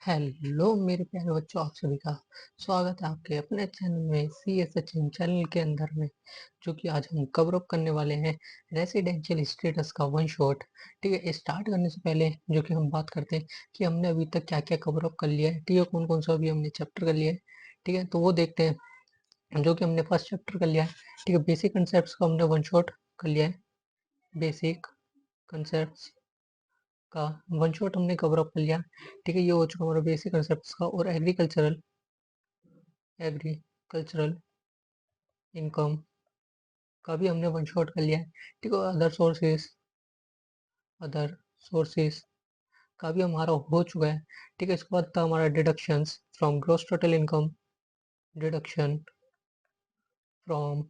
Hello मेरे प्यारे बच्चों, आप सभी का स्वागत है आपके अपने चैनल में सी एस सचिन चैनल के अंदर में। जो कि आज हम कवर अप करने वाले हैं रेसिडेंशियल स्टेटस का वन शॉट। ठीक है, स्टार्ट करने से पहले जो कि हम बात करते हैं कि हमने अभी तक क्या क्या कवर अप कर लिया है। ठीक है, कौन कौन सा अभी हमने चैप्टर कर लिया है। ठीक है, तो वो देखते हैं। जो कि हमने फर्स्ट चैप्टर कर लिया है। ठीक है, बेसिक कंसेप्ट का हमने वन शॉट कर लिया है। बेसिक कंसेप्ट का वन शॉट हमने कवर अप कर लिया। ठीक है, ये हो चुका हमारा बेसिक कंसेप्ट का। और एग्रीकल्चरल इनकम का भी हमने वन शॉट कर लिया है। ठीक है, अदर सोर्सेस का भी हमारा हो चुका है। ठीक है, इसके बाद था हमारा deductions from gross total income. Deduction from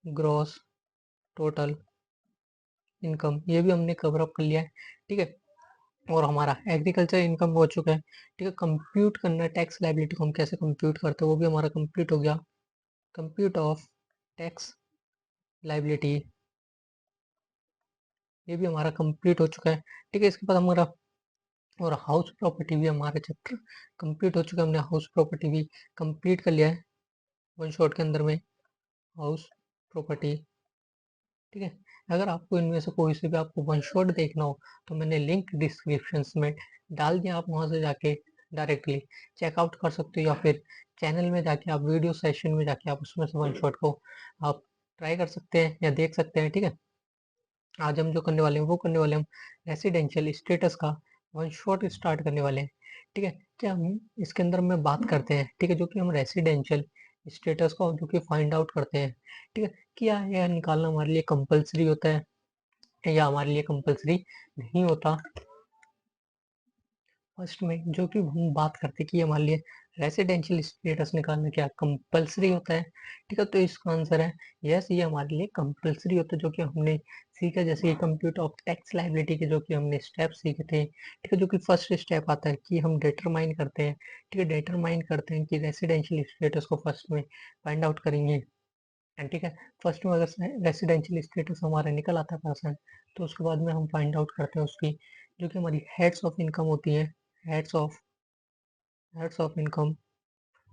gross total income, ये भी हमने कवर अप कर लिया है। ठीक है, और हमारा एग्रीकल्चर इनकम हो चुका है। ठीक है, कंप्यूट करना टैक्स लायबिलिटी को हम कैसे कंप्यूट करते हैं वो भी हमारा कंप्लीट हो गया। कंप्यूट ऑफ टैक्स लायबिलिटी, ये भी हमारा कंप्लीट हो चुका है। ठीक है, इसके बाद हमारा और हाउस प्रॉपर्टी भी हमारा चैप्टर कंप्लीट हो चुका है। हमने हाउस प्रॉपर्टी भी कंप्लीट कर लिया है वन शॉट के अंदर में। हाउस प्रॉपर्टी, ठीक है। अगर आपको इनमें से कोई से भी आपको वन शॉट देखना हो तो मैंने लिंक डिस्क्रिप्शन में डाल दिया, आप वहां से जाके डायरेक्टली चेकआउट कर सकते हो, या फिर चैनल में जाके आप वीडियो सेशन में जाके आप उसमें से वन शॉट को आप ट्राई कर सकते हैं या देख सकते हैं। ठीक है, आज हम जो करने वाले हैं वो करने वाले हम रेसिडेंशियल स्टेटस का वन शॉट स्टार्ट करने वाले हैं। ठीक है, क्या हम इसके अंदर में बात करते हैं। ठीक है, जो कि हम रेसिडेंशियल स्टेटस को जो कि फाइंड आउट करते हैं। ठीक है, क्या यह निकालना हमारे लिए कंपलसरी होता है या हमारे लिए कंपलसरी नहीं होता। फर्स्ट में जो कि हम बात करते हैं कि हमारे लिए रेसिडेंशियल स्टेटस निकालना क्या कंपलसरी होता है। ठीक है, तो इसका आंसर है यस, ये हमारे लिए कंपलसरी होता है। जो कि हमने सीखा, जैसे कि कंप्यूट ऑफ टैक्स लायबिलिटी के जो कि हमने स्टेप सीखे थे। ठीक है, जो कि फर्स्ट स्टेप आता है कि हम डिटरमाइन करते हैं। ठीक है, डिटरमाइन करते हैं कि रेसिडेंशियल स्टेटस को फर्स्ट में फाइंड आउट करेंगे। ठीक है, फर्स्ट में अगर रेसिडेंशियल स्टेटस हमारा निकल आता है पर्सन, तो उसके बाद में हम फाइंड आउट करते हैं उसकी जो कि हमारी हेड्स ऑफ इनकम होती है। Heads of heads of income,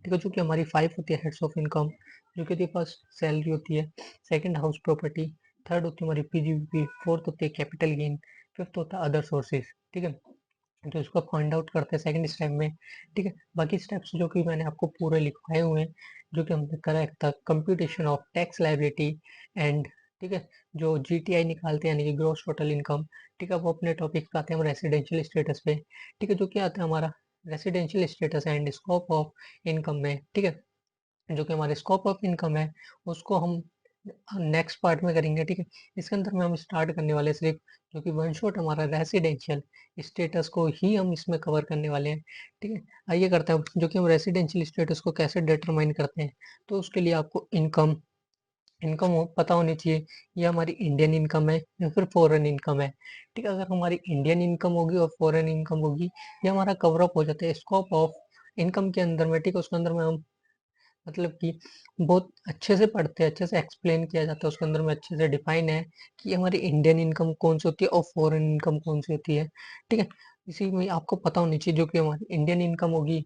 ठीक है, जो कि हमारी 5 होती है हेड्स ऑफ इनकम। जो कि फर्स्ट सैलरी होती है, सेकंड हाउस प्रॉपर्टी, थर्ड होती है हमारी पीजीबीपी, फोर्थ होती है कैपिटल गेन, फिफ्थ होता है अदर सोर्सेज। ठीक है, तो इसको फाइंड आउट करते हैं सेकंड स्टेप में। ठीक है, बाकी स्टेप्स जो कि मैंने आपको पूरे लिखवाए हुए हैं, जो कि हमने करा था computation of tax liability and, ठीक है, जो जीटीआई निकालते हैं यानी कि ग्रॉस टोटल इनकम। ठीक है, वो अपने टॉपिक पे आते हैं हम रेसिडेंशियल स्टेटस पे। ठीक है, जो कि आता है हमारा residential status and scope of income में। ठीक है, जो कि हमारे स्कोप ऑफ इनकम है उसको हम नेक्स्ट पार्ट में करेंगे। ठीक है, इसके अंदर में हम स्टार्ट करने वाले सिर्फ जो कि वन शॉट हमारा रेसिडेंशियल स्टेटस को ही हम इसमें कवर करने वाले हैं। ठीक है, आइए करते हैं जो कि हम रेसिडेंशियल स्टेटस को कैसे डिटरमाइन करते हैं। तो उसके लिए आपको इनकम इनकम पता होनी चाहिए, ये हमारी इंडियन इनकम है या फिर फॉरेन इनकम है। ठीक है, अगर हमारी इंडियन इनकम होगी और फॉरेन इनकम होगी, ये हमारा कवर अप हो जाता है स्कोप ऑफ इनकम के अंदर में। ठीक है, उसके अंदर में हम मतलब कि बहुत अच्छे से पढ़ते हैं, अच्छे से एक्सप्लेन किया जाता है, उसके अंदर में अच्छे से डिफाइन है कि हमारी इंडियन इनकम कौन सी होती है और फॉरेन इनकम कौन सी होती है। ठीक है, इसी में आपको पता होनी चाहिए जो कि हमारी इंडियन इनकम होगी,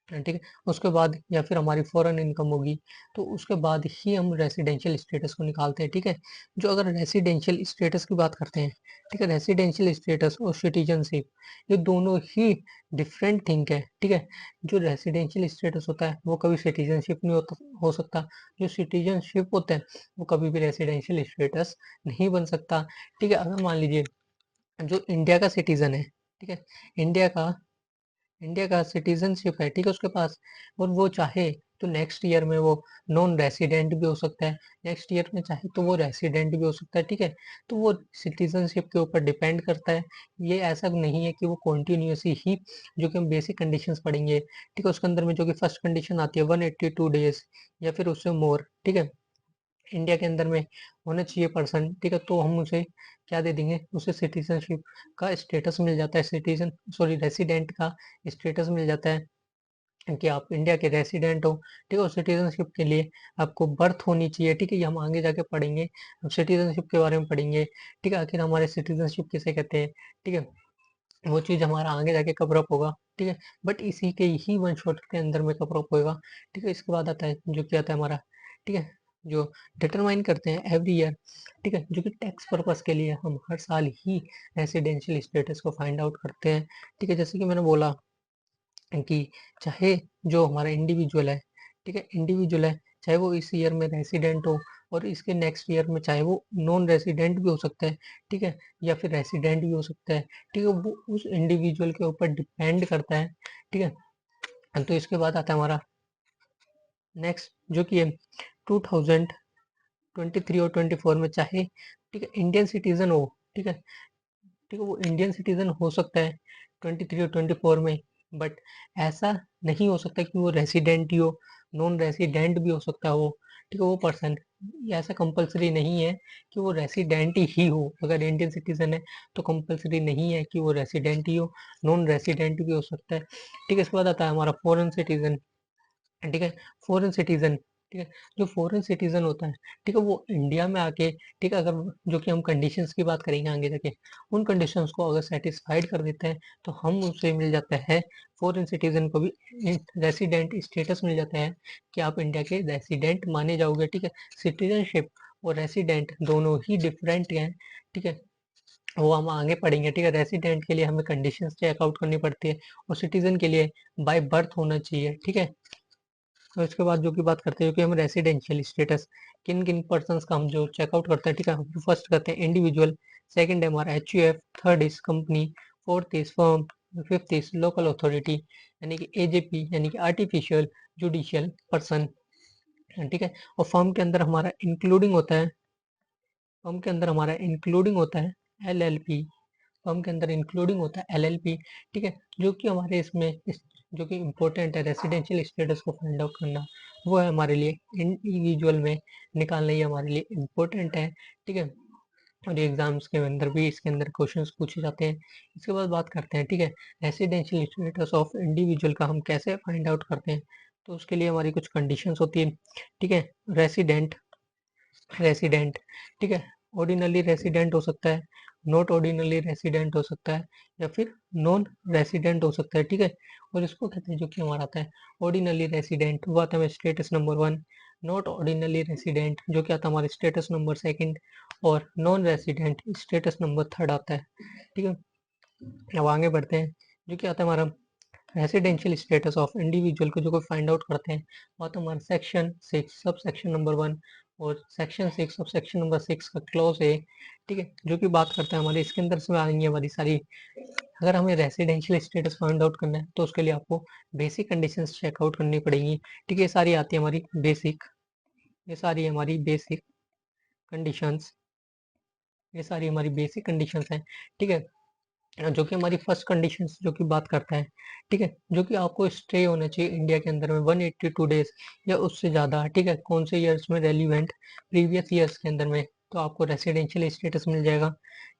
ठीक है, उसके बाद या फिर हमारी फॉरेन इनकम होगी, तो उसके बाद ही हम रेसिडेंशियल स्टेटस को निकालते हैं। ठीक है, जो अगर रेसिडेंशियल स्टेटस की बात करते हैं, ठीक है, रेसिडेंशियल स्टेटस और सिटीजनशिप ये दोनों ही डिफरेंट थिंग है। ठीक है, जो रेसिडेंशियल स्टेटस होता है वो कभी सिटीजनशिप नहीं होता हो सकता। जो सिटीजनशिप होता है वो कभी भी रेसिडेंशियल स्टेटस नहीं बन सकता। ठीक है, अगर मान लीजिए जो इंडिया का सिटीजन है, ठीक है, इंडिया का इंडिया का सिटीजनशिप है, ठीक है, उसके पास, और वो चाहे तो नेक्स्ट ईयर में वो नॉन रेसिडेंट भी हो सकता है, नेक्स्ट ईयर में चाहे तो वो रेसिडेंट भी हो सकता है। ठीक है, तो वो सिटीजनशिप के ऊपर डिपेंड करता है। ये ऐसा नहीं है कि वो कॉन्टिन्यूसली ही, जो कि हम बेसिक कंडीशंस पढ़ेंगे। ठीक है, उसके अंदर में जो कि फर्स्ट कंडीशन आती है 182 डेज या फिर उससे मोर, ठीक है, इंडिया के अंदर में होना चाहिए पर्सन। ठीक है, तो हम उसे क्या दे देंगे, उसे सिटीजनशिप का स्टेटस मिल जाता है, सिटीजन सॉरी रेसिडेंट का स्टेटस मिल जाता है कि आप इंडिया के रेसिडेंट हो। ठीक है, और सिटीजनशिप के लिए आपको बर्थ होनी चाहिए। ठीक है, ये हम आगे जाके पढ़ेंगे, हम सिटीजनशिप के बारे में पढ़ेंगे। ठीक है, आखिर हमारे सिटीजनशिप किसे कहते हैं। ठीक है, वो चीज़ हमारा आगे जाके कवर अप होगा, ठीक है? बट इसी के ही वन शॉट के अंदर में कवर अप होएगा, ठीक है? इसके बाद आता है जो क्या आता है हमारा, ठीक है? जो डिटरमाइन करते हैं एवरी ईयर, ठीक है? जो कि टैक्स पर्पज़ के लिए हम हर साल ही रेसिडेंशियल स्टेटस को फाइंड आउट करते हैं, ठीक है? जैसे कि मैंने बोला कि चाहे जो हमारा इंडिविजुअल है, ठीक है? इंडिविजुअल है, चाहे वो इस ईयर में रेसिडेंट हो और इसके नेक्स्ट ईयर में चाहे वो नॉन रेसिडेंट भी हो सकता है, ठीक है? या फिर रेसिडेंट भी हो सकता है, ठीक है? वो उस इंडिविजुअल के ऊपर डिपेंड करता है, ठीक है? तो इसके बाद आता है हमारा नेक्स्ट जो कि है 2023 और 24 में चाहे, ठीक है, इंडियन सिटीजन हो, ठीक है? ठीक है, वो इंडियन सिटीजन हो सकता है 23 और 24 में, बट ऐसा नहीं हो सकता कि वो रेसिडेंट ही हो, नॉन रेसिडेंट भी हो सकता है वो, ठीक है? वो पर्सन, ये ऐसा कंपलसरी नहीं है कि वो रेसिडेंट ही हो। अगर इंडियन सिटीजन है तो कंपलसरी नहीं है कि वो रेसिडेंट ही हो, नॉन रेसिडेंट भी हो सकता है, ठीक है? इसके बाद आता है हमारा फॉरेन सिटीजन, ठीक है? फॉरेन सिटीजन, ठीक है? जो फॉरेन सिटीजन होता है, ठीक है, वो इंडिया में आके, ठीक है, अगर जो कि हम कंडीशंस की बात करेंगे आगे जाके, उन कंडीशंस को अगर सेटिस्फाइड कर देते हैं तो हम उसे मिल जाता है, फॉरेन सिटीजन को भी रेसिडेंट स्टेटस मिल जाता है कि आप इंडिया के रेसिडेंट माने जाओगे, ठीक है? सिटीजनशिप और रेसिडेंट दोनों ही डिफरेंट हैं, ठीक है? वो हम आगे पढ़ेंगे, ठीक है? रेसिडेंट के लिए हमें कंडीशंस चेकआउट करनी पड़ती है और सिटीजन के लिए बाय बर्थ होना चाहिए, ठीक है? और इसके बाद जो कि बात करते हैं कि हम रेसिडेंशियल स्टेटस किन किन पर्सन का हम जो चेकआउट करते हैं, ठीक है? फर्स्ट करते हैं इंडिविजुअल, सेकंड है हमारा HUF, third is company, fourth is firm, fifth is local authority यानी कि एजेपी यानी कि आर्टिफिशियल जुडिशियल पर्सन, ठीक है? और फर्म के अंदर हमारा इंक्लूडिंग होता है, फर्म के अंदर हमारा इंक्लूडिंग होता है एलएलपी, फर्म के अंदर इंक्लूडिंग होता है एलएलपी, ठीक है? जो कि हमारे इसमें जो कि इम्पोर्टेंट है रेसिडेंशियल स्टेटस को फाइंड आउट करना, वो है हमारे लिए इंडिविजुअल में निकालना, ये हमारे लिए इम्पोर्टेंट है, ठीक है? और एग्जाम्स के अंदर भी इसके अंदर क्वेश्चंस पूछे जाते हैं। इसके बाद बात करते हैं, ठीक है, रेसिडेंशियल स्टेटस ऑफ इंडिविजुअल का हम कैसे फाइंड आउट करते हैं, तो उसके लिए हमारी कुछ कंडीशंस होती है, ठीक है? रेसिडेंट, रेसिडेंट, ठीक है? ऑर्डिनरी रेसिडेंट हो सकता है, नॉट ऑर्डिनरी रेसिडेंट हो सकता है या फिर नॉन रेसिडेंट हो सकता है, ठीक है? और इसको कहते हैं जो कि हमारा आता है ऑर्डिनरी रेसिडेंट, वो आता है status number 1, not ordinary resident जो कि आता है हमारे स्टेटस नंबर 2 और नॉन रेसिडेंट स्टेटस नंबर 3 आता है, ठीक है? अब आगे बढ़ते हैं, जो कि आता है हमारा रेसिडेंशियल स्टेटस ऑफ इंडिविजुअल को जो कोई फाइंड आउट करते हैं, वो तो हमारा सेक्शन 6 सब सेक्शन नंबर 1 और सेक्शन 6 सब सेक्शन नंबर 6 का क्लॉज है, ठीक है? जो कि बात करता है हमारे इसके अंदर से आएंगे हमारी सारी, अगर हमें रेसिडेंशियल स्टेटस फाइंड आउट करना है तो उसके लिए आपको बेसिक कंडीशंस चेकआउट करनी पड़ेगी, ठीक है? ये सारी आती है हमारी बेसिक, ये सारी हमारी बेसिक कंडीशंस, ये सारी हमारी बेसिक कंडीशंस हैं, ठीक है? जो कि हमारी फर्स्ट कंडीशन जो कि बात करता है, ठीक है? जो कि आपको स्टे होना चाहिए इंडिया के अंदर में 182 डेज या उससे ज़्यादा, ठीक है? कौन से ईयर्स में रेलिवेंट प्रीवियस ईयर्स के अंदर में, तो आपको रेसिडेंशियल स्टेटस मिल जाएगा,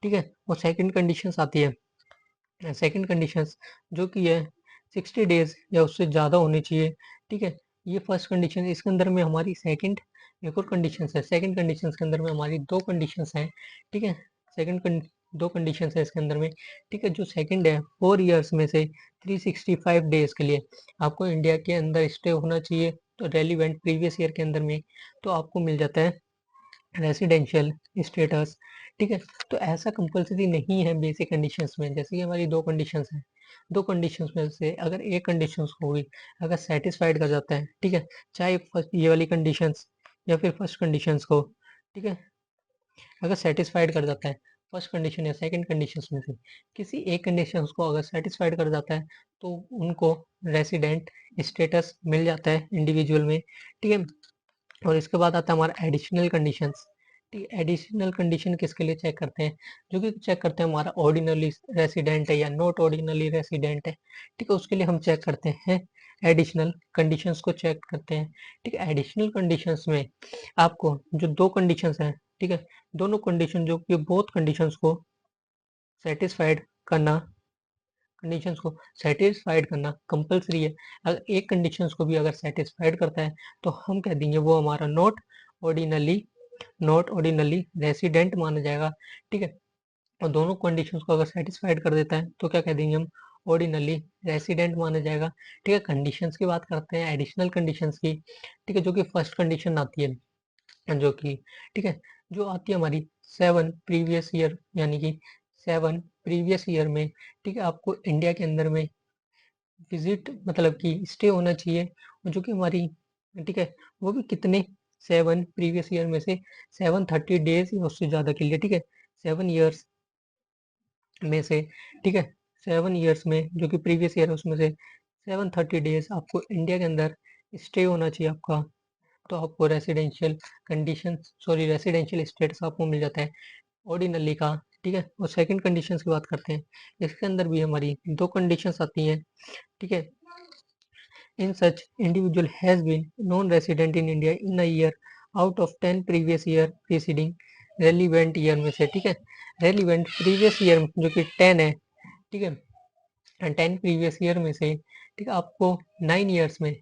ठीक है? और सेकंड कंडीशंस आती है, सेकंड कंडीशंस जो कि है 60 डेज या उससे ज़्यादा होनी चाहिए, ठीक है? ये फर्स्ट कंडीशन, इसके अंदर में हमारी सेकंड एक और कंडीशंस है, सेकंड कंडीशंस के अंदर में हमारी 2 कंडीशंस हैं, ठीक है? सेकंड 2 कंडीशंस है इसके अंदर में, ठीक है? जो सेकंड है 4 इयर्स में से 365 डेज के लिए आपको इंडिया के अंदर स्टे होना चाहिए, तो रेलिवेंट प्रीवियस ईयर के अंदर में, तो आपको मिल जाता है रेसिडेंशियल स्टेटस, ठीक है? तो ऐसा कंपल्सरी नहीं है बेसिक कंडीशंस में, जैसे कि हमारी 2 कंडीशंस हैं, 2 कंडीशंस में से अगर एक कंडीशंस को भी अगर सेटिस्फाइड कर जाता है, ठीक है? चाहे फर्स्ट ये वाली कंडीशंस या फिर फर्स्ट कंडीशंस को, ठीक है? अगर सेटिस्फाइड कर जाता है फर्स्ट कंडीशन या सेकंड कंडीशंस में से किसी एक कंडीशंस को अगर सेटिस्फाइड कर जाता है तो उनको रेसिडेंट स्टेटस मिल जाता है इंडिविजुअल में, ठीक है? और इसके बाद आता है हमारा एडिशनल कंडीशंस, ठीक है? एडिशनल कंडीशन किसके लिए चेक करते हैं, जो कि चेक करते हैं हमारा ऑर्डिनरी रेसिडेंट है या नॉट ऑर्डिनरी रेसिडेंट है, ठीक है? उसके लिए हम चेक करते हैं एडिशनल कंडीशंस को चेक करते हैं, ठीक है? एडिशनल कंडीशंस में आपको जो 2 कंडीशंस हैं, ठीक है? दोनों कंडीशन जो कि बोथ कंडीशंस को सेटिस्फाइड करना, कंडीशंस को सेटिस्फाइड करना कंपल्सरी है। अगर एक कंडीशंस को भी अगर सेटिस्फाइड करता है तो हम कह देंगे वो हमारा ऑर्डिनली नॉट ऑर्डिनली रेसिडेंट माना जाएगा, ठीक है? और दोनों कंडीशंस को अगर सेटिस्फाइड कर देता है तो क्या कह देंगे हम, ऑर्डिनली रेसिडेंट माना जाएगा। ठीक है, कंडीशंस की बात करते हैं, एडिशनल कंडीशंस की। ठीक है, जो कि फर्स्ट कंडीशन आती है, जो कि ठीक है, जो आती है हमारी 7 प्रीवियस ईयर, यानी कि 7 प्रीवियस ईयर में, ठीक है, आपको इंडिया के अंदर में विजिट मतलब कि स्टे होना चाहिए, और जो कि हमारी ठीक है, वो भी कितने, 7 प्रीवियस ईयर में से 730 डेज या उससे ज़्यादा के लिए। ठीक है, 7 ईयर्स में से, ठीक है, 7 ईयर्स में जो कि प्रीवियस ईयर है उसमें से 730 डेज आपको इंडिया के अंदर स्टे होना चाहिए आपका, तो आपको residential condition, sorry residential status आपको मिल जाता है ऑर्डिनली का। ठीक है, और सेकंड कंडीशंस की बात करते हैं, इसके अंदर भी हमारी दो कंडीशंस आती हैं। ठीक है, in such individual has been non-resident in India in a year out of 10 previous year preceding relevant year में से। ठीक है, relevant previous year जो कि 10 है, ठीक है, 10 प्रीवियस ईयर में से, ठीक है, आपको 9 ईयर्स में,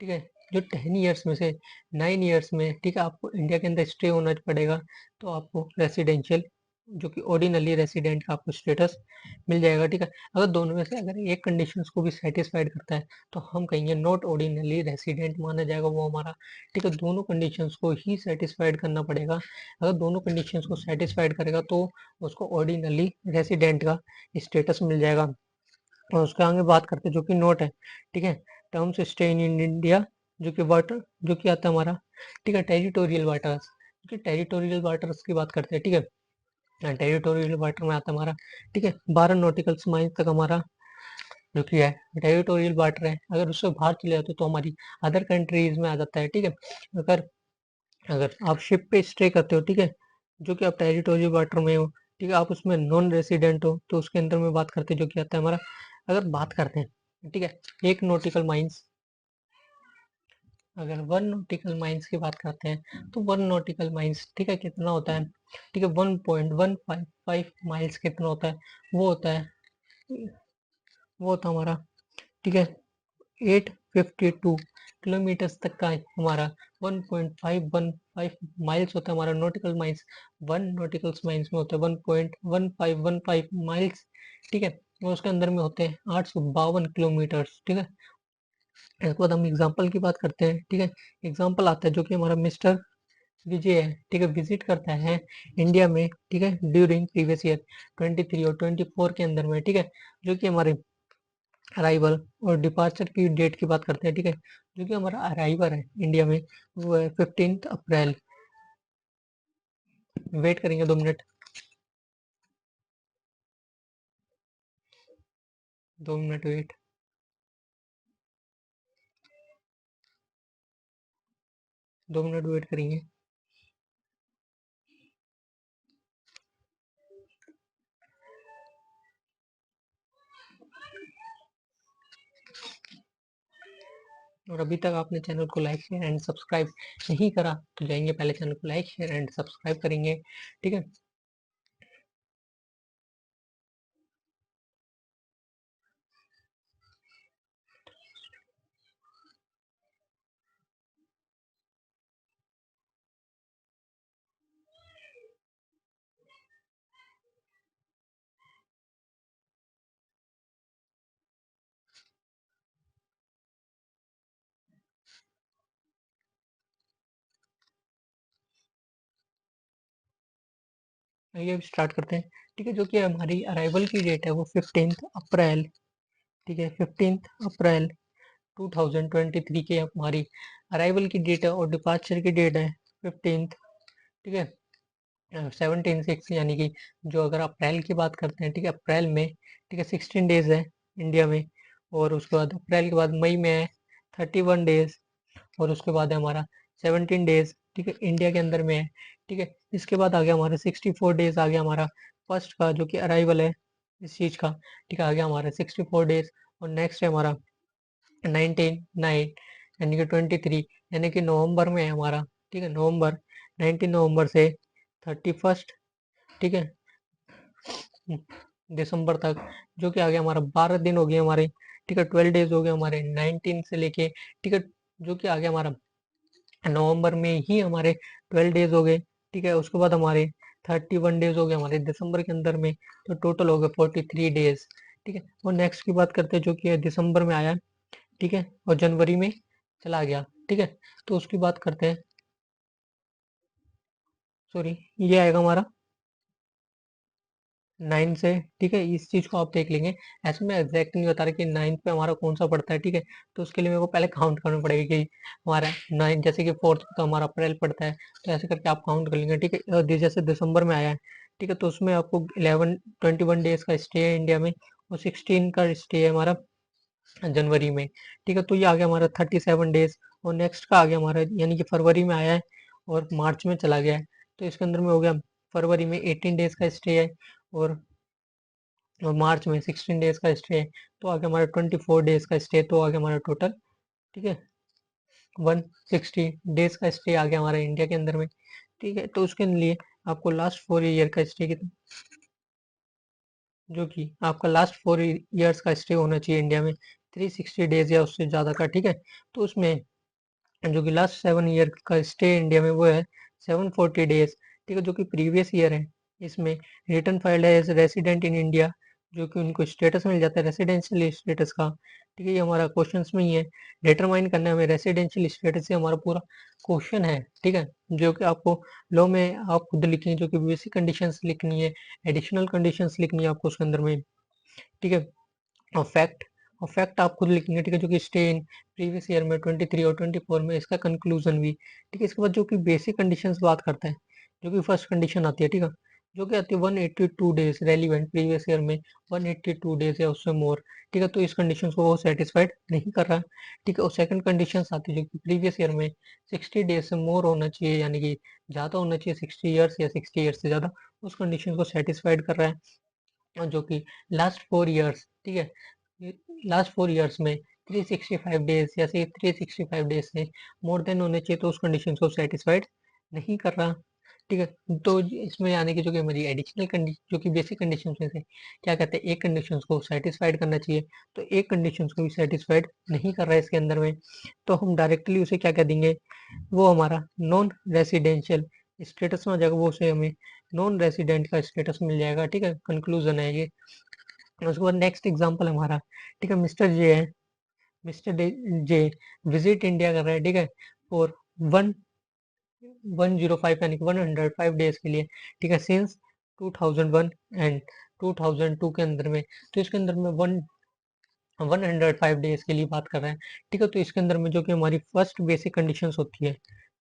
ठीक है, जो 10 ईयर्स में से 9 ईयर्स में, ठीक है, आपको इंडिया के अंदर स्टे होना पड़ेगा, तो आपको रेसिडेंशियल जो कि ऑर्डिनली रेसिडेंट का आपको स्टेटस मिल जाएगा। ठीक है, अगर दोनों में से अगर एक कंडीशंस को भी सेटिस्फाइड करता है तो हम कहेंगे नॉट ऑर्डिनली रेसिडेंट माना जाएगा वो हमारा। ठीक है, दोनों कंडीशंस को ही सेटिस्फाइड करना पड़ेगा, अगर दोनों कंडीशंस को सेटिस्फाइड करेगा तो उसको ऑर्डिनली रेसिडेंट का स्टेटस मिल जाएगा। और उसके आगे बात करते हैं जो कि नोट है। ठीक है, टर्म्स स्टे इन इंडिया, जो कि वाटर जो कि आता है हमारा, ठीक है, टेरिटोरियल वाटर्स, ठीक, टेरिटोरियल वाटर्स की बात करते हैं। ठीक है, टेरिटोरियल वाटर में आता है हमारा, ठीक है, 12 नॉटिकल माइल तक हमारा जो कि है टेरिटोरियल वाटर है। अगर उससे बाहर चले जाते तो हमारी अदर कंट्रीज में आ जाता है। ठीक है, अगर अगर आप शिप पे स्टे करते हो, ठीक है, जो कि आप टेरिटोरियल वाटर में हो, ठीक है, आप उसमें नॉन रेसिडेंट हो, तो उसके अंदर में बात करते हैं जो कि आता है हमारा, अगर बात करते हैं, ठीक है, एक नॉटिकल माइल्स, अगर 1 नॉटिकल माइल्स की बात करते हैं तो 1 नॉटिकल माइल्स, ठीक है, कितना होता है, ठीक है, 1.155 माइल्स कितना होता है, वो होता है, वो होता है हमारा, ठीक है, 852 किलोमीटर्स तक का हमारा 1.515 माइल्स होता है हमारा नॉटिकल माइल्स। 1 नॉटिकल माइल्स में होता है 1.1515 माइल्स। ठीक है, और उसके अंदर में होते हैं 852 किलोमीटर्स। ठीक है, इसके बाद हम एग्जाम्पल की बात करते हैं। ठीक है, एग्जाम्पल आता है जो कि हमारा मिस्टर विजय है, ठीक है, विजिट करता है इंडिया में, ठीक है, ड्यूरिंग प्रीवियस ईयर 23 और 24 के अंदर में। ठीक है, जो कि हमारे अराइवल और डिपार्चर की डेट की बात करते हैं। ठीक है, जो कि हमारा अराइवल है इंडिया में वो है 15 अप्रैल। वेट करेंगे 2 मिनट, 2 मिनट वेट। दो मिनट वेट करेंगे। और अभी तक आपने चैनल को लाइक शेयर एंड सब्सक्राइब नहीं करा तो जाएंगे पहले चैनल को लाइक शेयर एंड सब्सक्राइब करेंगे। ठीक है, आइए अब स्टार्ट करते हैं। ठीक है, जो कि हमारी अराइवल की डेट है वो 15 अप्रैल। ठीक है, 15 अप्रैल 2023 की हमारी अराइवल की डेट है, और डिपार्चर की डेट है 15। ठीक है, 17/6, यानी कि जो अगर अप्रैल की बात करते हैं, ठीक है, अप्रैल में, ठीक है, 16 डेज है इंडिया में, और उसके बाद अप्रैल के बाद मई में है 31 डेज, और उसके बाद है हमारा 17 डेज, ठीक है, इंडिया के अंदर में है। ठीक है, इसके बाद आ गया हमारा 64 डेज, आ गया हमारा फर्स्ट का जो कि अराइवल है इस चीज़ का। ठीक है, आ गया हमारा 64 डेज, और नेक्स्ट है हमारा 19 9, यानी कि 23, यानी कि नवंबर में है हमारा। ठीक है, नवंबर, 19 नवंबर से 31, ठीक है, दिसंबर तक, जो कि आ गया हमारा 12 दिन हो गए हमारे। ठीक है, 12 डेज हो गए हमारे 19 से लेके। ठीक है, जो कि आ गया हमारा नवंबर में ही हमारे 12 डेज हो गए। ठीक है, उसके बाद हमारे 31 डेज हो गए हमारे दिसंबर के अंदर में, तो टोटल हो गए 43 डेज। ठीक है, और नेक्स्ट की बात करते हैं जो कि दिसंबर में आया। ठीक है, और जनवरी में चला गया। ठीक है, तो उसकी बात करते हैं। सॉरी, ये आएगा हमारा 9 से। ठीक है, इस चीज को आप देख लेंगे। ऐसे में एग्जैक्ट नहीं बता रहा कि 9 पे हमारा कौन सा पड़ता है। ठीक है, तो उसके लिए मेरे को पहले काउंट करना पड़ेगा कि हमारा 9 जैसे कि 4th तो हमारा अप्रैल पड़ता है, तो ऐसे करके आप काउंट कर लेंगे। ठीक है, जैसे दिसंबर में आया है। ठीक है, तो उसमें आपको 21 डेज का स्टे है इंडिया में, और 16 का स्टे है हमारा जनवरी में। ठीक है, तो ये आ गया हमारा 37 डेज। और नेक्स्ट का आ गया हमारा, यानी कि फरवरी में आया है और मार्च में चला गया है, तो इसके अंदर में हो गया फरवरी में 18 डेज का स्टे है, और मार्च में 16 डेज का स्टे है, तो आ गया हमारा 24 डेज का स्टे, तो आ गया हमारा टोटल। ठीक है, 160 डेज का स्टे आ गया हमारा इंडिया के अंदर में। ठीक है, तो उसके लिए आपको लास्ट 4 ईयर का स्टे कितना, जो कि आपका लास्ट 4 ईयर्स का स्टे होना चाहिए इंडिया में 360 डेज या उससे ज़्यादा का। ठीक है, तो उसमें जो कि लास्ट 7 ईयर का स्टे इंडिया में वो है 740 डेज। ठीक है, जो कि प्रीवियस ईयर है। इसमें रिटर्न फाइल्ड है एज रेसिडेंट इन इंडिया, जो कि उनको स्टेटस मिल जाता है रेसिडेंशियल स्टेटस का। ठीक है, ये हमारा क्वेश्चंस में ही है, डिटरमाइन करना है हमें रेसिडेंशियल स्टेटस से, हमारा पूरा क्वेश्चन है। ठीक है, जो कि आपको लॉ में आप खुद लिखेंगे, जो कि बेसिक कंडीशंस लिखनी है, एडिशनल कंडीशंस लिखनी है आपको उसके अंदर में। ठीक है, और फैक्ट आप खुद लिखेंगे। ठीक है, जो कि स्टे इन प्रीवियस ईयर में 23 और 24 में, इसका कंक्लूजन भी। ठीक है, इसके बाद जो कि बेसिक कंडीशंस बात करता है, जो कि फर्स्ट कंडीशन आती है। ठीक है, जो कि आती है 182 डेज रेलिवेंट प्रीवियस ईयर में, 182 डेज या उससे मोर। ठीक है, तो इस कंडीशन को वो सेटिस्फाइड नहीं कर रहा है। ठीक है, और सेकंड कंडीशन आती है जो कि प्रीवियस ईयर में 60 डेज से मोर होना चाहिए, यानी कि ज़्यादा होना चाहिए 60 ईयर्स या 60 ईयर्स से ज़्यादा, उस कंडीशन को सेटिस्फाइड कर रहा है। और जो कि लास्ट 4 ईयर्स। ठीक है, लास्ट 4 ईयर्स में 365 डेज या से 365 डेज से मोर देन होने चाहिए, तो उस कंडीशन को सेटिस्फाइड नहीं कर रहा। ठीक है, तो इसमें यानी कि जो कि हमारी एडिशनल कंडीशन, जो कि बेसिक कंडीशन में से क्या कहते हैं, एक कंडीशन को सेटिस्फाइड करना चाहिए, तो एक कंडीशन को भी सेटिस्फाइड नहीं कर रहा है इसके अंदर में, तो हम डायरेक्टली उसे क्या कह देंगे, वो हमारा नॉन रेसिडेंशियल स्टेटस में आ जाएगा, वो उसे हमें नॉन रेसिडेंट का स्टेटस मिल जाएगा। ठीक है, कंक्लूजन है ये। उसके बाद नेक्स्ट एग्जांपल हमारा, ठीक है, मिस्टर जे है। मिस्टर जे विजिट इंडिया कर रहा है। ठीक है, फॉर वन 105 यानी कि 105 डेज के लिए। ठीक है, सिंस 2001 एंड 2002 के अंदर में, तो इसके अंदर में 105 डेज के लिए बात कर रहे हैं। ठीक है, तो इसके अंदर में जो कि हमारी फर्स्ट बेसिक कंडीशंस होती है।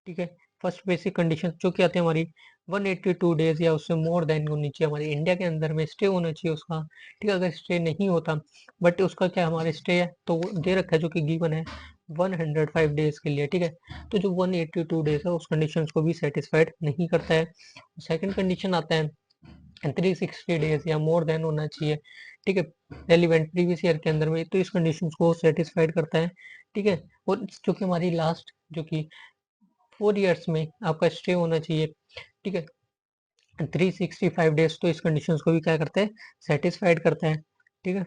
ठीक है, फर्स्ट बेसिक कंडीशन जो कि आती है हमारी 182 डेज या उससे मोर देन होनी चाहिए, हमारे इंडिया के अंदर में स्टे होना चाहिए उसका। ठीक है, अगर स्टे नहीं होता, बट उसका क्या हमारे स्टे है तो वो दे रखा है, जो कि गिवन है 105 डेज के लिए। ठीक है, तो जो 182 डेज है उस कंडीशन को भी सेटिस्फाइड नहीं करता है। सेकंड कंडीशन आता है 360 डेज या मोर देन होना चाहिए। ठीक है, रेलिवेंट प्रीवियस ईयर के अंदर में, तो इस कंडीशन को सेटिस्फाइड करता है। ठीक है, और जो कि हमारी लास्ट जो कि 4 ईयर्स में आपका स्टे होना चाहिए। ठीक है, 365 डेज, तो इस कंडीशन को भी क्या करता है, सेटिस्फाइड करता है। ठीक है,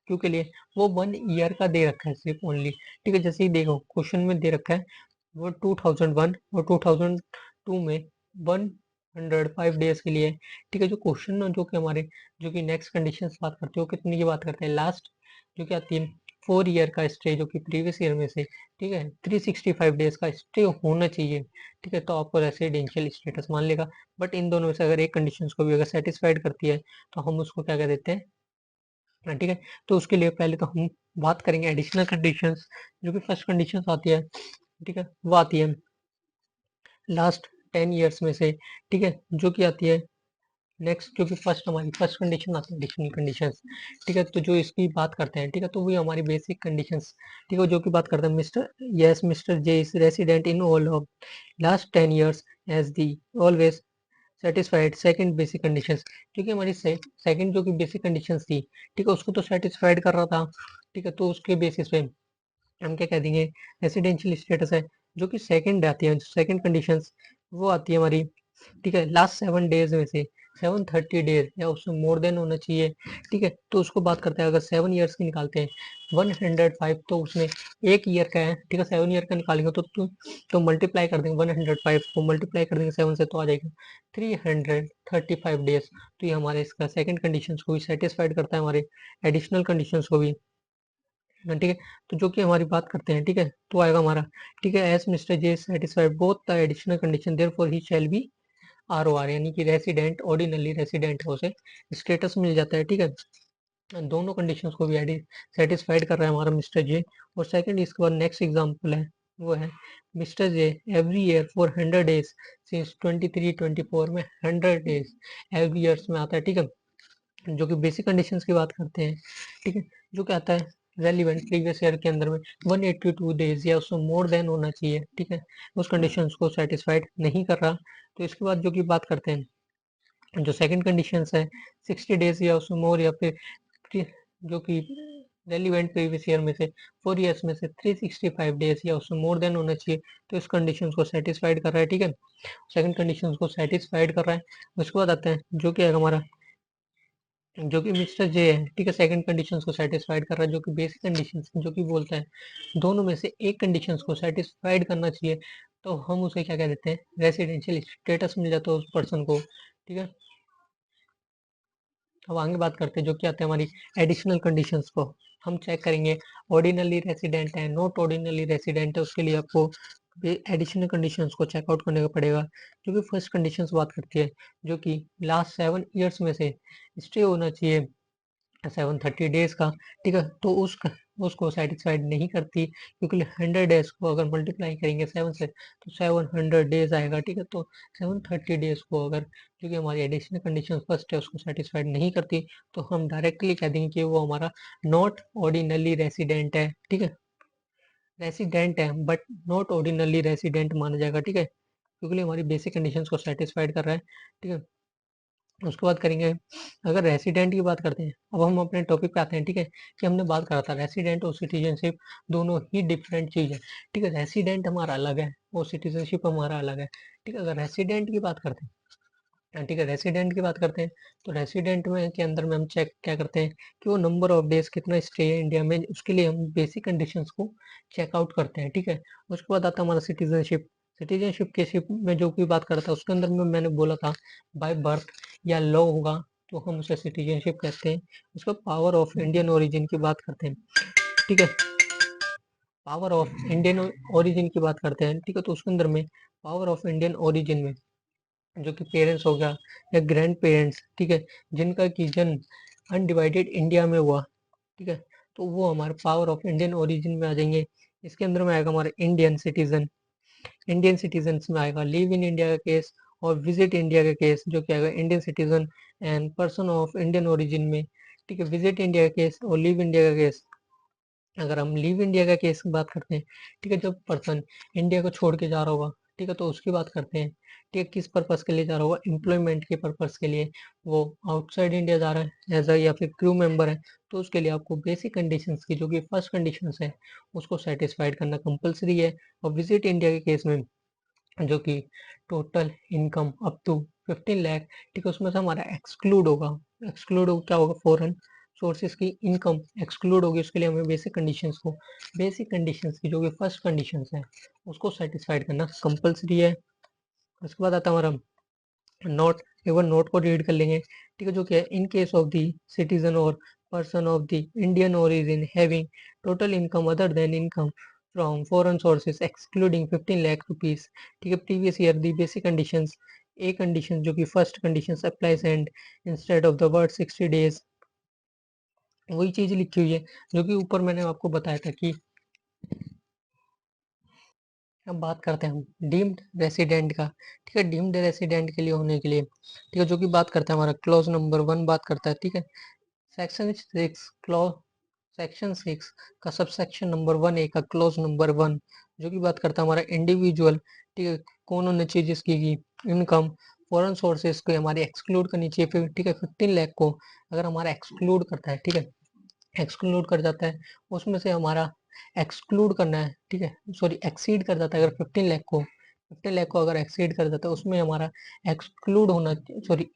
क्यों के लिए, वो 1 ईयर का दे रखा है सिर्फ ओनली। ठीक है, जैसे ही देखो क्वेश्चन में दे रखा है वो 2001 और 2002 में 105 डेज के लिए। ठीक है, जो क्वेश्चन जो कि हमारे जो कि नेक्स्ट कंडीशन बात करते हो कितनी की बात करते हैं, लास्ट जो कि आती है 4 ईयर का स्टे, जो कि प्रीवियस ईयर में से। ठीक है, 365 डेज का स्टे होना चाहिए। ठीक है, तो आपको रेसिडेंशियल स्टेटस मान लेगा। बट इन दोनों में से अगर एक कंडीशन को भी अगर सेटिस्फाइड करती है, तो हम उसको क्या कह देते हैं। ठीक है, तो उसके लिए पहले तो हम बात करेंगे एडिशनल कंडीशंस। जो कि फर्स्ट कंडीशन आती है, ठीक है, वो आती है लास्ट 10 ईयर्स में से। ठीक है, जो कि आती है नेक्स्ट, जो कि फर्स्ट हमारी फर्स्ट कंडीशन आती है एडिशनल कंडीशंस। ठीक है, तो जो इसकी बात करते हैं, ठीक है, तो वही हमारी बेसिक कंडीशंस। ठीक है, जो कि बात करते हैं mister, yes mister J is resident in all of last 10 years as the always satisfied second basic conditions. क्योंकि हमारी सेकंड जो कि बेसिक कंडीशंस थी, ठीक है, उसको तो सेटिस्फाइड कर रहा था। ठीक है, तो उसके बेसिस पे हम क्या कह देंगे, रेसिडेंशियल स्टेटस है। जो कि सेकंड आती है, सेकंड कंडीशंस वो आती है हमारी। ठीक है, लास्ट 7 डेज में से 730 डेज या उससे मोर देन होना चाहिए, ठीक है। तो उसको बात करते हैं, अगर 7 ईयर्स की निकालते हैं 105, तो उसमें 1 ईयर का है, ठीक है। 7 ईयर का निकालेंगे तो मल्टीप्लाई कर देंगे, 105 को मल्टीप्लाई कर देंगे 7 से, तो आ जाएगा 335 डेज। तो ये हमारे इसका सेकंड कंडीशंस को भी सेटिस्फाइड करता है, हमारे एडिशनल कंडीशंस को भी, ठीक है। तो जो कि हमारी बात करते हैं, ठीक है, तो आएगा हमारा, ठीक है, as mister J satisfied both the additional condition therefore he shall be ROR, यानी कि रेसिडेंट, ऑर्डिनली रेसिडेंट है, उसे स्टेटस मिल जाता है, ठीक है। दोनों कंडीशंस को भी सेटिस्फाइड कर रहा है हमारा मिस्टर जे। और सेकंड, इसके बाद नेक्स्ट एग्जांपल है, वो है mister J every year for 100 days since 23-24 में 100 डेज एवरी ईयर्स में आता है, ठीक है। जो कि बेसिक कंडीशंस की बात करते हैं, ठीक है। जो क्या आता है रेलिवेंट प्रीवियस ईयर के अंदर में 182 डेज या उससे मोर देन होना चाहिए, ठीक है। उस कंडीशंस को सेटिस्फाइड नहीं कर रहा। तो इसके बाद जो कि बात करते हैं, जो सेकंड कंडीशंस है 60 डेज या उससे मोर, या फिर जो कि रेलिवेंट प्रीवियस ईयर में से 4 ईयर्स में से 365 डेज या उससे मोर देन होना चाहिए, तो इस कंडीशंस को सेटिस्फाइड कर रहा है, ठीक है। सेकंड कंडीशंस को सेटिस्फाइड कर रहा है। उसके बाद आते हैं जो कि है हमारा, जो कि मिस्टर जे है, ठीक है, सेकंड कंडीशंस को सेटिस्फाइड कर रहा है, जो कि बेसिक कंडीशंस जो कि बोलता है दोनों में से एक कंडीशंस को सेटिस्फाइड करना चाहिए, तो हम उसे क्या कह देते हैं, रेसिडेंशियल स्टेटस मिल जाता है उस पर्सन को, ठीक है। अब आगे बात करते हैं जो कि आते हैं हमारी एडिशनल कंडीशंस को। हम चेक करेंगे ऑर्डिनली रेसिडेंट है, नॉट ऑर्डिनली रेसिडेंट है, उसके लिए आपको एडिशनल कंडीशंस को चेकआउट करने का पड़ेगा। जो कि फर्स्ट कंडीशंस बात करती है, जो कि लास्ट 7 ईयर्स में से स्टे होना चाहिए 730 डेज का, ठीक है। तो उसको सेटिस्फाइड नहीं करती, क्योंकि 100 डेज को अगर मल्टीप्लाई करेंगे 7 से, तो 700 डेज आएगा, ठीक है। तो 730 डेज को अगर, क्योंकि हमारी एडिशनल कंडीशन फर्स्ट है, उसको सेटिस्फाइड नहीं करती, तो हम डायरेक्टली कह देंगे कि वो हमारा नॉट ऑर्डिनली रेसिडेंट है, ठीक है। रेसिडेंट है बट नॉट ऑर्डिनली रेसिडेंट माना जाएगा, ठीक है, क्योंकि हमारी बेसिक कंडीशंस को सेटिस्फाइड कर रहा है, ठीक है। उसके बाद करेंगे, अगर रेसिडेंट की बात करते हैं, अब हम अपने टॉपिक पे आते हैं, ठीक है, कि हमने बात करा था रेसिडेंट और सिटीजनशिप दोनों ही डिफरेंट चीज है, ठीक है। रेसिडेंट हमारा अलग है और सिटीजनशिप हमारा अलग है, ठीक है। अगर रेसिडेंट की बात करते हैं, ठीक है, रेसिडेंट की बात करते हैं, तो रेसिडेंट में के अंदर में हम चेक क्या करते हैं कि वो नंबर ऑफ डेज कितना स्टे है इंडिया में, उसके लिए हम बेसिक कंडीशंस को चेकआउट करते हैं, ठीक है। उसके बाद आता है हमारा सिटीजनशिप। सिटीजनशिप के शिप में जो भी बात करता है, उसके अंदर में मैंने बोला था बाय बर्थ या लॉ होगा, तो हम उसे सिटीजनशिप कहते हैं। उसका पावर ऑफ इंडियन ओरिजिन की बात करते हैं, ठीक है। पावर ऑफ इंडियन ओरिजिन की बात करते हैं, ठीक है। तो उसके अंदर में पावर ऑफ इंडियन ओरिजिन में जो कि पेरेंट्स हो गया या ग्रैंड पेरेंट्स, ठीक है, जिनका की जन्म अनडिवाइडेड इंडिया में हुआ, ठीक है, तो वो हमारे पावर ऑफ इंडियन ओरिजिन में आ जाएंगे। इसके अंदर में आएगा हमारा इंडियन सिटीजन। इंडियन सिटीजन में आएगा लिव इन इंडिया का केस और विजिट इंडिया का केस, जो कि आएगा Indian citizen and person of Indian origin में, ठीक है। विजिट इंडिया का केस और लिव इंडिया का केस, अगर हम लिव इंडिया का केस की बात करते हैं, ठीक है, जब पर्सन इंडिया को छोड़ के जा रहा होगा, ठीक है, तो उसकी बात करते हैं, ठीक है, किस पर्पस के लिए जा रहा होगा, एम्प्लॉयमेंट के पर्पस के लिए वो आउटसाइड इंडिया जा रहा है एज अ, या फिर क्रू मेंबर है, तो उसके लिए आपको बेसिक कंडीशंस की जो कि फर्स्ट कंडीशंस है उसको सेटिस्फाइड करना कंपलसरी है। और विजिट इंडिया के केस में जो कि total income up to 15 lakh, ठीक है, उसमें से हमारा एक्सक्लूड होगा, एक्सक्लूड हो क्या होगा, फॉरेन सोर्सेज की इनकम एक्सक्लूड होगी, उसके लिए हमें बेसिक कंडीशंस की जो कि फर्स्ट कंडीशंस है उसको सेटिस्फाइड करना कंपलसरी है। उसके बाद आता है हमारा नोट। एक बार नोट को रीड कर लेंगे, ठीक है, जो कि है in case of the citizen और person of the Indian origin having total income other than income from foreign sources excluding 15 lakh rupees, ठीक है, previous year the basic conditions, a condition जो कि first condition applies and instead of the word 60 days, वही चीज लिखी हुई है जो कि ऊपर मैंने आपको बताया था कि, अब बात करते हैं हम डीम्ड रेसिडेंट का, ठीक है। डीम्ड रेसिडेंट के लिए होने के लिए, ठीक है, जो कि बात करता है हमारा क्लॉज नंबर 1 बात करता है, ठीक है। सेक्शन 6 क्लॉज, सेक्शन 6 का सबसेक्शन नंबर 1 ए का क्लॉज नंबर 1 जो कि बात करता है हमारा इंडिविजुअल, ठीक है, कौन होने चाहिए जिसकी इनकम फॉरेन सोर्सेज को हमारी एक्सक्लूड करनी चाहिए, फिर ठीक है 15 लाख को अगर हमारा एक्सक्लूड करता है, ठीक है, एक्सक्लूड कर जाता है, उसमें से हमारा एक्सक्लूड करना है, ठीक है, सॉरी एक्सीड कर जाता है, अगर 15 लाख को अगर एक्सीड कर जाता है, उसमें हमारा एक्सक्लूड होना, सॉरी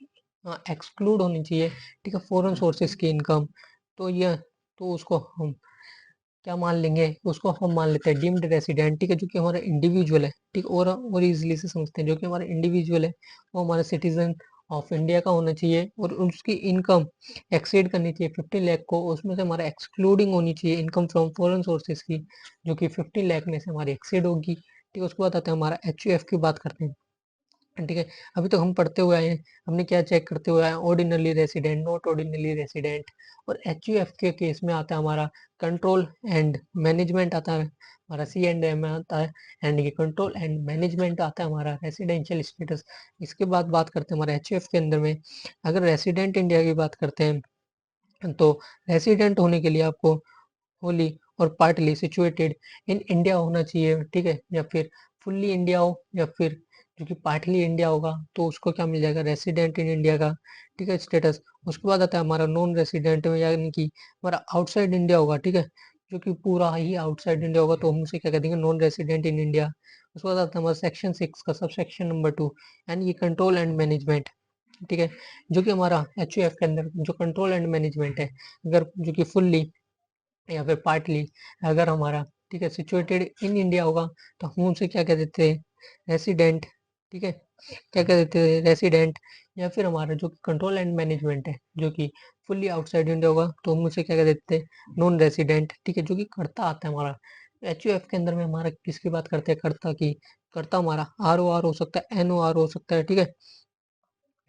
एक्सक्लूड होनी चाहिए, ठीक है, फॉरेन सोर्सेस की इनकम। तो ये तो उसको हम क्या मान लेंगे, उसको हम मान लेते हैं डीम्ड रेसिडेंट, ठीक है, जो कि हमारा इंडिविजुअल है, ठीक, और इजीली से समझते हैं, जो कि हमारा इंडिविजुअल है वो हमारा सिटीजन ऑफ इंडिया का होना चाहिए और उसकी इनकम एक्सीड करनी चाहिए 15 लाख को। उसमें से हमारा एक्सक्लूडिंग होनी चाहिए इनकम फ्रॉम फॉरेन सोर्सेज की, जो कि 15 लाख में से हमारी एक्सीड होगी, ठीक है। उसके बाद आता है हमारा HUF की बात करते हैं, ठीक है। अभी तो हम पढ़ते हुए आए हैं, हमने क्या चेक करते हुए आए, ordinary resident, not ordinary resident. और HUF के केस में आता है हमारा कंट्रोल एंड मैनेजमेंट आता है, हमारा C&M में आता है, एंड ये कंट्रोल एंड मैनेजमेंट आता है हमारा रेसिडेंशियल स्टेटस। इसके बाद बात करते हैं हमारे HUF के अंदर में, अगर रेसिडेंट इंडिया की बात करते हैं, तो रेसिडेंट होने के लिए आपको होली और पार्टली सिचुएटेड इन इंडिया होना चाहिए, ठीक है, या फिर फुल्ली इंडिया हो, या फिर जो कि पार्टली इंडिया होगा तो उसको क्या मिल जाएगा, रेसिडेंट इन इंडिया का, ठीक है, स्टेटस। उसके बाद आता है हमारा नॉन रेसिडेंट में, यानी कि हमारा आउटसाइड इंडिया होगा, ठीक है, जो कि पूरा ही आउटसाइड इंडिया होगा तो हम उसे क्या कह देंगे, नॉन रेसिडेंट इन इंडिया। उसके बाद आता है हमारा सेक्शन 6 का सब सेक्शन नंबर 2, यानी कि कंट्रोल एंड मैनेजमेंट, ठीक है, जो कि हमारा HUF के अंदर जो कंट्रोल एंड मैनेजमेंट है, अगर जो कि फुल्ली या फिर पार्टली अगर हमारा, ठीक है, सिचुएटेड इन इंडिया होगा तो हम उनसे क्या कह देते हैं, रेसिडेंट, ठीक है, क्या कह देते हैं, रेसिडेंट। या फिर हमारा जो कंट्रोल एंड मैनेजमेंट है जो कि फुल्ली आउटसाइड इंडिया होगा तो हम उसे क्या कह देते हैं, नॉन रेसिडेंट, ठीक है, जो कि कर्ता आता है हमारा। HUF के अंदर में हमारा किसकी बात करते हैं, कर्ता की। कर्ता हमारा ROR हो सकता है, NOR हो सकता है, ठीक है।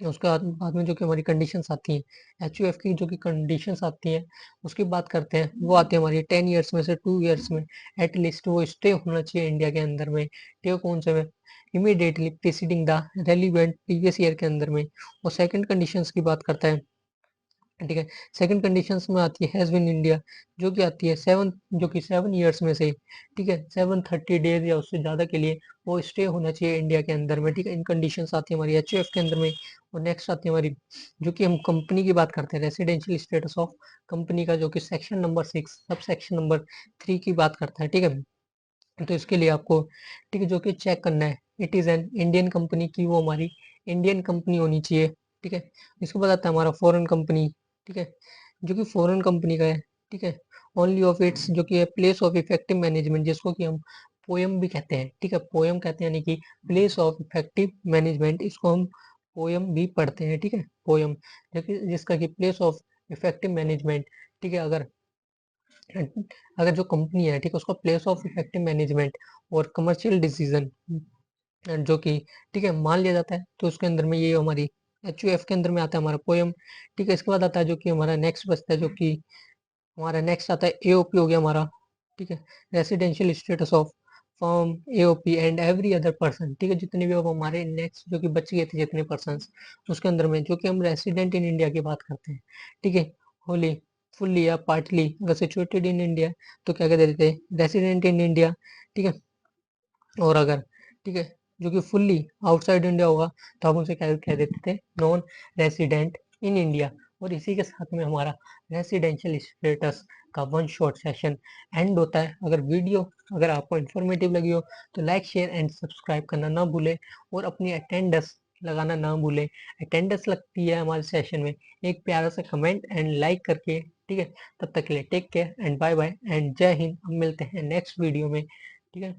उसके बाद में जो कि हमारी कंडीशंस आती हैं, HUF की जो कि कंडीशंस आती हैं उसकी बात करते हैं, वो आती है हमारी 10 ईयर्स में से 2 ईयर्स में एटलीस्ट वो स्टे होना चाहिए इंडिया के अंदर में, ठीक है, कौन से में, immediately preceding the relevant previous year के अंदर में। और सेकंड कंडीशंस की बात करता है, ठीक है, सेकंड कंडीशंस में आती है हैज बीन इंडिया, जो कि आती है 7 ईयर्स में से, ठीक है, 730 डेज या उससे ज़्यादा के लिए वो स्टे होना चाहिए इंडिया के अंदर में, ठीक है। इन कंडीशंस आती है हमारी HUF के अंदर में। और नेक्स्ट आती है हमारी, जो कि हम कंपनी की बात करते हैं, रेसिडेंशियल स्टेटस ऑफ कंपनी का, जो कि section number 6 sub section number 3 की बात करता है, ठीक है। तो इसके लिए आपको, ठीक है, जो कि चेक करना है, it is an Indian company की, वो हमारी इंडियन कंपनी होनी चाहिए, ठीक है। इसके बाद आता है हमारा फॉरेन कंपनी, ठीक है, जो कि फॉरेन कंपनी का है, ठीक है, ओनली ऑफ इट्स, जो कि है प्लेस ऑफ इफेक्टिव मैनेजमेंट, जिसको कि हम पोयम भी कहते हैं, ठीक है, पोयम कहते हैं, यानी कि प्लेस ऑफ इफेक्टिव मैनेजमेंट, इसको हम पोयम भी पढ़ते हैं, ठीक है, पोयम, जिसका कि प्लेस ऑफ इफेक्टिव मैनेजमेंट, ठीक है। अगर अगर जो कंपनी है, ठीक है, उसका प्लेस ऑफ इफेक्टिव मैनेजमेंट और कमर्शियल डिसीजन जो कि, ठीक है, मान लिया जाता है, तो उसके अंदर में ये हमारी HUF के अंदर में आता है हमारा पोयम, ठीक है। इसके बाद आता है जो कि हमारा नेक्स्ट बचता है, जो कि हमारा नेक्स्ट आता है AOP हो गया हमारा, ठीक है, residential status of firm, AOP and every other person, ठीक है, जितने भी अब हमारे नेक्स्ट जो कि बच गए थे जितने पर्सन, उसके अंदर में जो कि हम रेसिडेंट इन इंडिया की बात करते हैं, ठीक है, होली फुल्ली या पार्टली अगर सिचुएटेड इन इंडिया तो क्या कहते थे, रेसिडेंट इन इंडिया, ठीक है। और अगर, ठीक है, जो कि फुल्ली आउटसाइड इंडिया होगा तो हम उसे क्या कह देते थे, नॉन रेसिडेंट इन इंडिया। और इसी के साथ में हमारा रेसिडेंशियल स्टेटस का वन शॉट सेशन एंड होता है। अगर आपको इन्फॉर्मेटिव लगी हो तो लाइक शेयर एंड सब्सक्राइब करना ना भूलें, और अपनी अटेंडेंस लगाना ना भूलें। अटेंडेंस लगती है हमारे सेशन में एक प्यारा सा कमेंट एंड लाइक करके, ठीक है। तब तक के लिए take care and bye bye and जय हिंद। हम मिलते हैं नेक्स्ट वीडियो में, ठीक है।